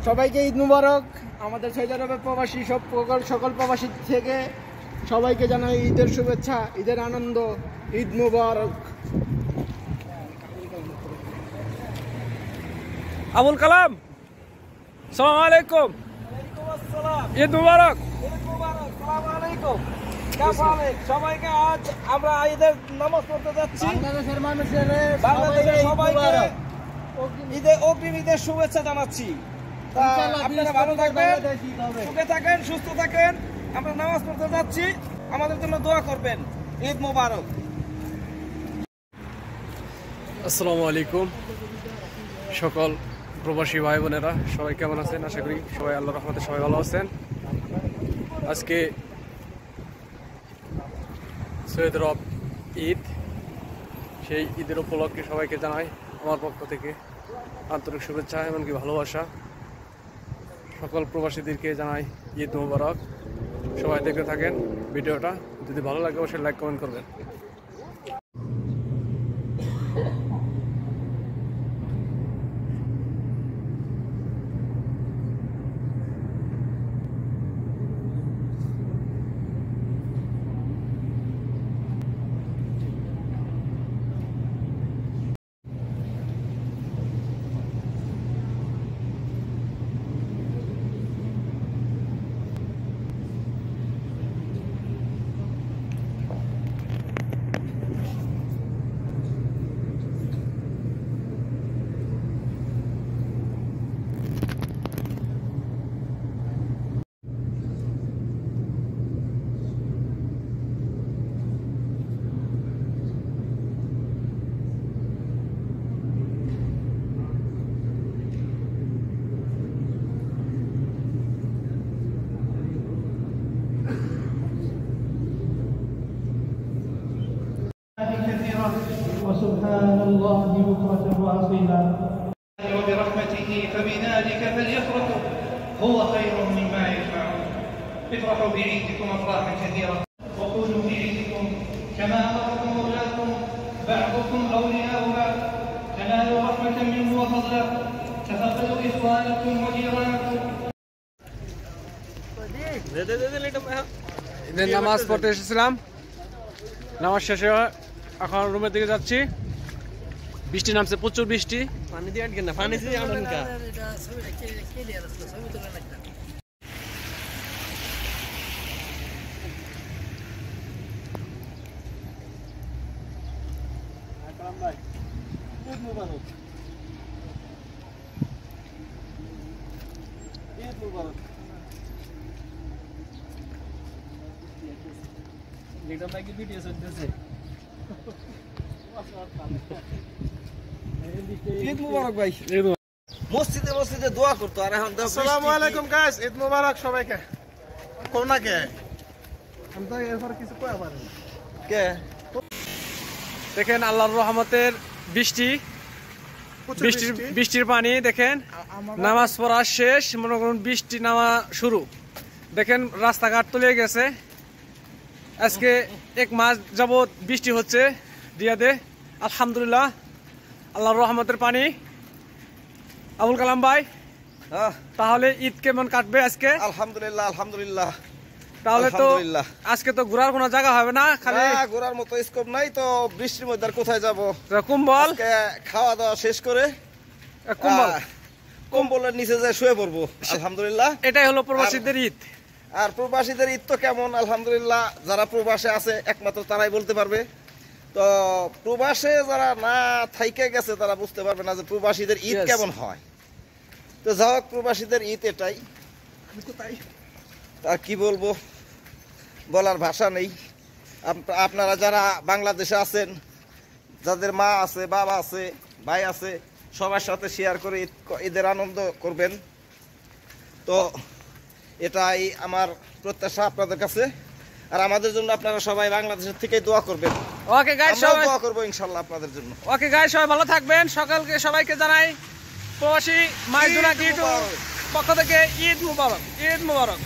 সবাইকে ঈদ মুবারক। আমাদের সৌদি আরবের প্রবাসী সকল প্রবাসী থেকে সবাইকে জানাই ঈদের শুভেচ্ছা, ঈদের আনন্দ, ঈদ মুবারক। আবুল কালাম, সালাম আলাইকুম। ঈদ মুবারক। সবাইকে আজ আমরা ঈদের নামাজ পড়তে যাচ্ছি। বাংলাদেশের মানুষের সবাইকে ঈদের অগ্রিম ঈদের শুভেচ্ছা জানাচ্ছি। আপনারা ভালো থাকবেন, সুখে থাকেন, সুস্থ থাকেন। আমরা নামাজ পড়তে যাচ্ছি, আমাদের জন্য দোয়া করবেন। ঈদ মোবারক। আসসালামু আলাইকুম সকল প্রবাসী ভাই বোনেরা, সবাই কেমন আছেন? আশা করি সবাই আল্লাহর রহমতে সবাই ভালো আছেন। আজকে সৈয়দ রব ঈদ, সেই ঈদের উপলক্ষে সবাইকে জানাই আমার পক্ষ থেকে আন্তরিক শুভেচ্ছা এমনকি ভালোবাসা। সকল প্রবাসীদেরকে জানাই ঈদ মোবারক। সবাই দেখতে থাকেন ভিডিওটা, যদি ভালো লাগে অবশ্যই লাইক কমেন্ট করবেন। وسبحان الله بكرة وأصيلا وبرحمته فبذلك فليفرحوا هو خير مما يجمعون. افرحوا بعيدكم أفراحا كثيرة وقولوا بعيدكم كما أمركم مولاكم بعضكم أولياء بعض تنالوا رحمة منه وفضلا تفقدوا إخوانكم وجيرانكم. নামাজ পড়তে এসেছিলাম, নামাজ শেষে এখন রুমের দিকে যাচ্ছি। বৃষ্টি নামছে, প্রচুর বৃষ্টি। পানি দিয়ে আটকে না, পানি দিয়ে আনেন কা। ভিডিও চলতেছে। ঈদ মুবারক ভাই। মসজিদে মসজিদে দোয়া করতো, আর এখন আসসালামু আলাইকুম গাইস, ঈদ মুবারক সবাইকে। কোন না কে আমি তো এরপর কিছু কই পারি না। কে দেখেন আল্লাহর রহমতের বৃষ্টি, বৃষ্টির পানি দেখেন। নামাজ পড়া শেষ, মনে করুন বৃষ্টি নামা শুরু। দেখেন রাস্তাঘাট তলিয়ে গেছে। আজকে এক মাস যাবত বৃষ্টি হচ্ছে রিয়াদে। আলহামদুলিল্লাহ, আল্লাহর রহমতের পানি। আবুল কালাম ভাই, তাহলে ঈদ কেমন কাটবে আজকে? আলহামদুলিল্লাহ, আলহামদুলিল্লাহ। তাহলে তো আজকে তো ঘোরার কোনো জায়গা হবে না, খালি ঘোরার মতো স্কোপ নাই তো। বৃষ্টির মধ্যে আর কোথায় যাবো? কুম্বল খাওয়া দাওয়া শেষ করে কম্বলের নিচে যায় শুয়ে পড়বো। আলহামদুলিল্লাহ, এটাই হলো প্রবাসীদের ঈদ। আর প্রবাসীদের ঈদ তো কেমন আলহামদুলিল্লাহ, যারা প্রবাসে আছে একমাত্র তারাই বলতে পারবে। তো প্রবাসে যারা না থাইকে গেছে তারা বুঝতে পারবে না যে প্রবাসীদের ঈদ কেমন হয়। তো যাই হোক, প্রবাসীদের ঈদ এটাই। আর কি বলবো, বলার ভাষা নেই। আপনারা যারা বাংলাদেশে আছেন, যাদের মা আছে, বাবা আছে, ভাই আছে, সবার সাথে শেয়ার করে ঈদের আনন্দ করবেন। তো এটাই আমার প্রত্যাশা আপনাদের কাছে। আর আমাদের জন্য আপনারা সবাই বাংলাদেশের থেকে দোয়া করবেন। ওকে গাইস, সবাই দোয়া করব ইনশাআল্লাহ আপনাদের জন্য। ওকে গাইস, সবাই ভালো থাকবেন। সবাইকে জানাই প্রবাসী মাইজুনা ইউটিউব পক্ষ থেকে ঈদ মুবারক, ঈদ মুবারক।